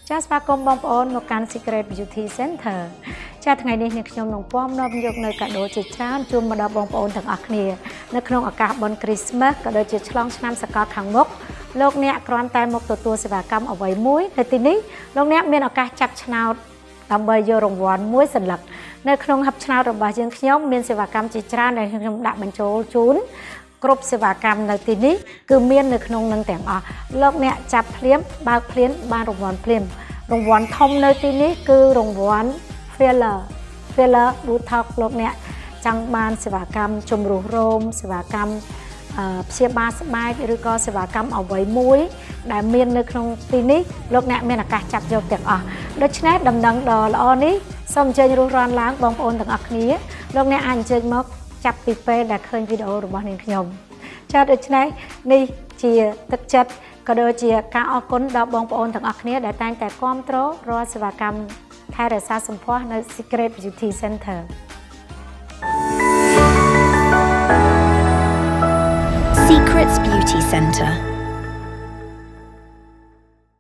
ចាសស្វាគមន៍បងប្អូនមកកាន់ Secret Beauty Center ចាសថ្ងៃនេះអ្នកខ្ញុំនឹងពំនាំយកនៅកាដូជាច្រើនជូនមកដល់បងប្អូនទាំងអស់គ្នានៅក្នុងឱកាសបុណ្យ Christmas ក៏ដូចជាឆ្លងឆ្នាំសកលខាងមុខលោកអ្នកគ្រាន់តែមកទទួលសេវាកម្មអ្វីមួយនៅទីនេះលោកអ្នកមានឱកាសចាប់ឆ្នោតដើម្បីយករង្វាន់មួយសន្លឹកនៅក្នុងហិបឆ្នោតរបស់យើងខ្ញុំមានសេវាកម្មជាច្រើនដែលខ្ញុំដាក់បញ្ចូលជូនគ្រប់សេវាកម្មនៅទីនេះគឺមាននៅក្នុងនឹងទាំងអស់លោកអ្នកចាប់ភ្លាមបើកភ្លាមបានរង្វាន់ភ្លាមរង្វាន់ធំនៅទីនេះគឺរង្វាន់ filler Botox លោកអ្នកចង់បានសេវាកម្មជំរុះរោមសេវាកម្មព្យាបាលស្បែកឬក៏សេវាកម្មអ្វីមួយដែលមាននៅក្នុងទីនេះលោកអ្នកមានឱកាសចាប់យកទាំងអស់ដូច្នេះដំណឹងដ៏ល្អនេះសូមអញ្ជើញរុះរាន់ឡើងបងប្អូនទាំងអស់គ្នាលោកអ្នកអាចអញ្ជើញមកចាប់ពីពេលដែលឃើញវីដេអូរបស់នាងខ្ញុំចា៎ដូច្នេះនេះជាទឹកចិត្តក៏ដូចជាការអរគុណដល់បងប្អូនទាំងអស់គ្នាដែលតែងតែគាំទ្ររាល់សេវាកម្មថែរក្សាសម្ផស្សនៅ Secret Beauty Center Secrets Beauty Center